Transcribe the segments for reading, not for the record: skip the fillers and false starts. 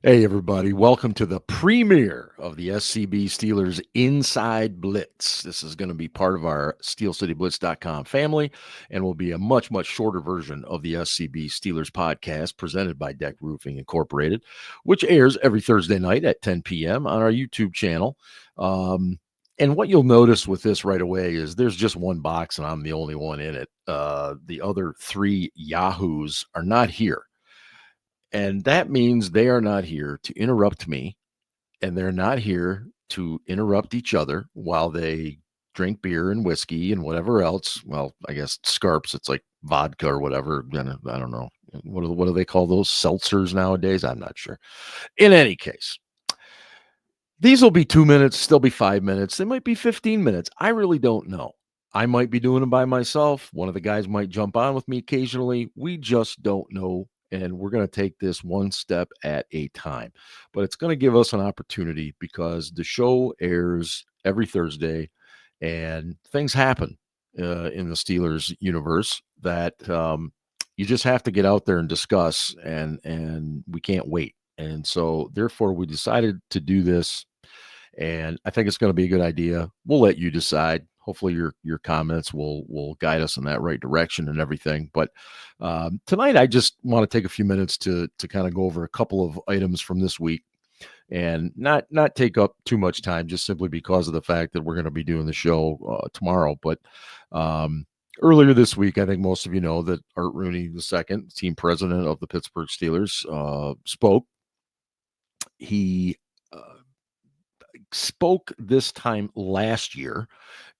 Hey, everybody. Welcome to the premiere of the SCB Steelers Inside Blitz. This is going to be part of our SteelCityBlitz.com family and will be a much, much shorter version of the SCB Steelers podcast presented by Deck Roofing Incorporated, which airs every Thursday night at 10 p.m. on our YouTube channel. And what you'll notice with this right away is there's just one box and I'm the only one in it. The other three Yahoos are not here. And that means they are not here to interrupt me, and they're not here to interrupt each other while they drink beer and whiskey and whatever else. Well, I guess scarps, it's like vodka or whatever. I don't know. What do they call those? Seltzers nowadays? I'm not sure. In any case, these will be 2 minutes, still be 5 minutes. They might be 15 minutes. I really don't know. I might be doing them by myself. One of the guys might jump on with me occasionally. We just don't know. And we're going to take this one step at a time. But it's going to give us an opportunity because the show airs every Thursday and things happen in the Steelers universe that you just have to get out there and discuss. And we can't wait. And so, therefore, we decided to do this, and I think it's going to be a good idea. We'll let you decide. Hopefully, your comments will guide us in that right direction and everything. But tonight, I just want to take a few minutes to kind of go over a couple of items from this week, and not take up too much time, just simply because of the fact that we're going to be doing the show tomorrow. But earlier this week, I think most of you know that Art Rooney II, team president of the Pittsburgh Steelers, spoke. He spoke this time last year,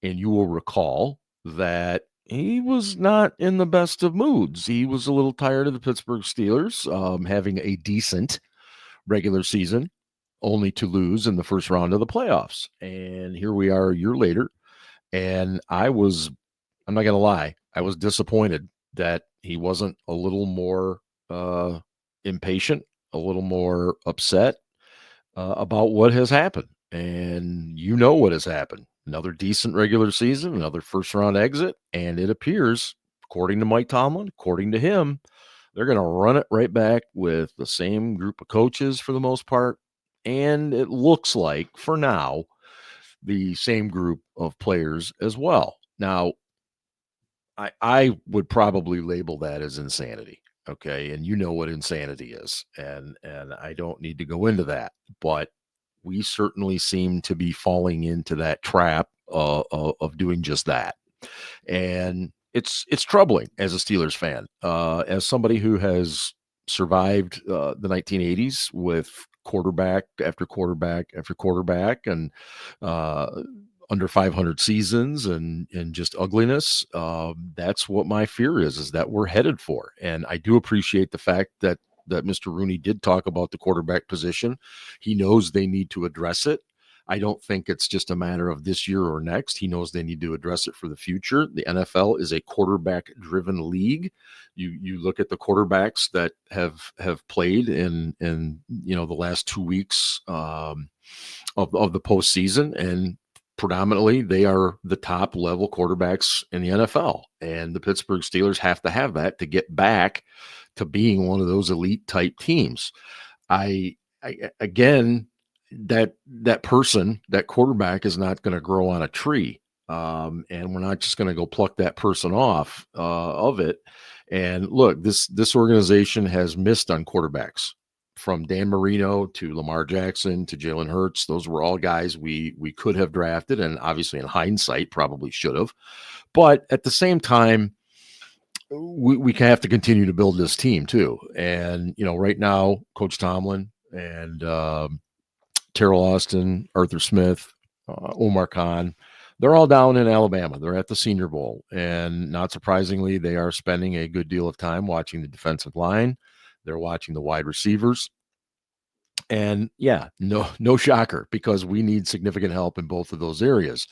and you will recall that he was not in the best of moods. He was a little tired of the Pittsburgh Steelers having a decent regular season, only to lose in the first round of the playoffs. And here we are a year later, and I'm not going to lie, I was disappointed that he wasn't a little more impatient, a little more upset about what has happened. And you know what has happened. Another decent regular season, another first round exit. And it appears, according to Mike Tomlin, according to him, they're going to run it right back with the same group of coaches for the most part. And it looks like, for now, the same group of players as well. Now, I would probably label that as insanity. Okay. And you know what insanity is. And I don't need to go into that. But we certainly seem to be falling into that trap of doing just that. And it's troubling as a Steelers fan, as somebody who has survived the 1980s with quarterback after quarterback after quarterback and under 500 seasons and just ugliness. That's what my fear is that we're headed for. And I do appreciate the fact that Mr. Rooney did talk about the quarterback position. He knows they need to address it. I don't think it's just a matter of this year or next. He knows they need to address it for the future. The NFL is a quarterback-driven league. You look at the quarterbacks that have played in the last 2 weeks of the postseason, and predominantly they are the top level quarterbacks in the NFL. And the Pittsburgh Steelers have to have that to get back to being one of those elite type teams. I again, that quarterback is not going to grow on a tree. And we're not just going to go pluck that person off of it. And look, this organization has missed on quarterbacks, from Dan Marino to Lamar Jackson to Jalen Hurts. Those were all guys we could have drafted, and obviously in hindsight probably should have. But at the same time, we have to continue to build this team too. And right now, Coach Tomlin and Terrell Austin, Arthur Smith, Omar Khan, they're all down in Alabama. They're at the Senior Bowl. And not surprisingly, they are spending a good deal of time watching the defensive line. They're watching the wide receivers. And yeah, no shocker, because we need significant help in both of those areas.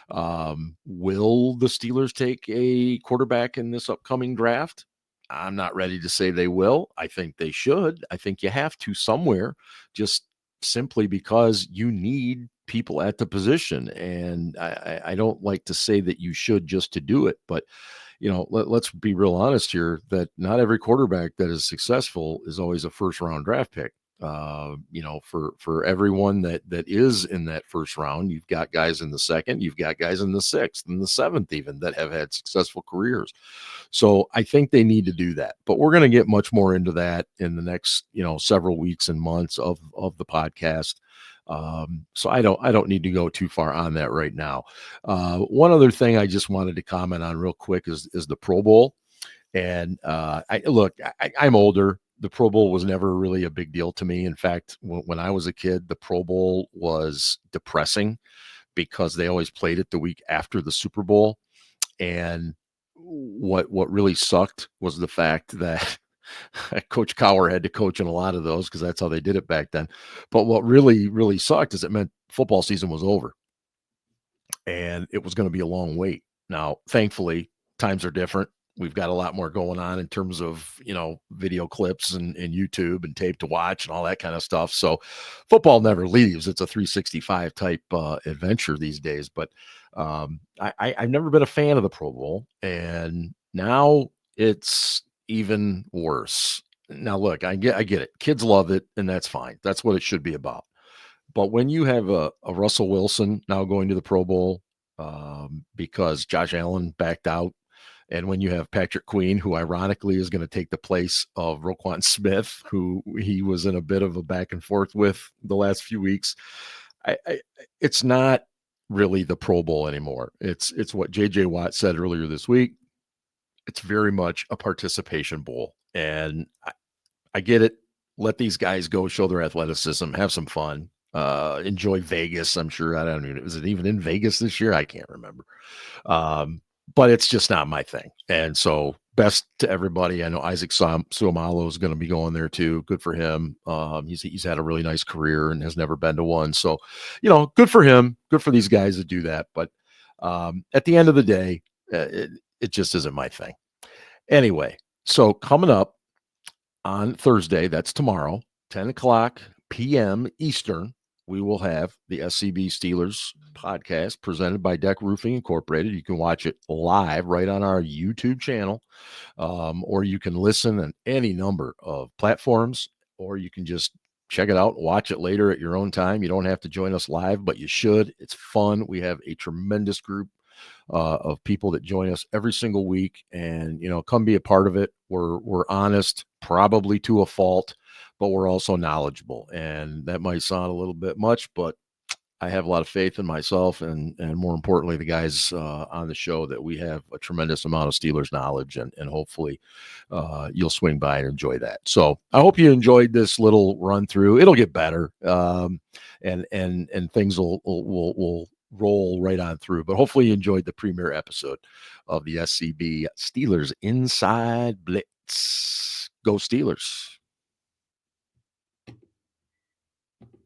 Will the Steelers take a quarterback in this upcoming draft? I'm not ready to say they will. I think they should. I think you have to somewhere, just simply because you need people at the position. And I don't like to say that you should just to do it, but let's be real honest here, that not every quarterback that is successful is always a first round draft pick. For everyone that is in that first round, you've got guys in the second, you've got guys in the sixth and the seventh, even that have had successful careers. So I think they need to do that. But we're going to get much more into that in the next, several weeks and months of the podcast. So I don't need to go too far on that right now. One other thing I just wanted to comment on real quick is the Pro Bowl. And I'm older. The Pro Bowl was never really a big deal to me. In fact, when I was a kid, the Pro Bowl was depressing because they always played it the week after the Super Bowl. And what really sucked was the fact that Coach Cowher had to coach in a lot of those because that's how they did it back then. But what really, really sucked is it meant football season was over and it was going to be a long wait. Now, thankfully, times are different. We've got a lot more going on in terms of, video clips and YouTube and tape to watch and all that kind of stuff. So football never leaves. It's a 365 type adventure these days. But I've never been a fan of the Pro Bowl. And now it's even worse. Now, look, I get it. Kids love it, and that's fine. That's what it should be about. But when you have a Russell Wilson now going to the Pro Bowl because Josh Allen backed out, and when you have Patrick Queen, who ironically is going to take the place of Roquan Smith, who he was in a bit of a back and forth with the last few weeks, it's not really the Pro Bowl anymore. It's what J.J. Watt said earlier this week. It's very much a participation bowl, and I get it. Let these guys go show their athleticism, have some fun, enjoy Vegas. I'm sure. I don't know. Is it even in Vegas this year? I can't remember. But it's just not my thing. And so best to everybody. I know Isaac Suomalo is going to be going there too. Good for him. He's had a really nice career and has never been to one. So, good for him. Good for these guys to do that. But at the end of the day, it just isn't my thing. Anyway, so coming up on Thursday, that's tomorrow, 10 o'clock p.m. Eastern, we will have the SCB Steelers podcast presented by Deck Roofing Incorporated. You can watch it live right on our YouTube channel, or you can listen on any number of platforms, or you can just check it out, watch it later at your own time. You don't have to join us live, but you should. It's fun. We have a tremendous group of people that join us every single week, and come be a part of it. We're honest, probably to a fault, but we're also knowledgeable, and that might sound a little bit much, but I have a lot of faith in myself and more importantly, the guys on the show, that we have a tremendous amount of Steelers knowledge, and hopefully you'll swing by and enjoy that. So I hope you enjoyed this little run through. It'll get better, and things will roll right on through. But hopefully you enjoyed the premiere episode of the SCB Steelers Inside Blitz. Go Steelers.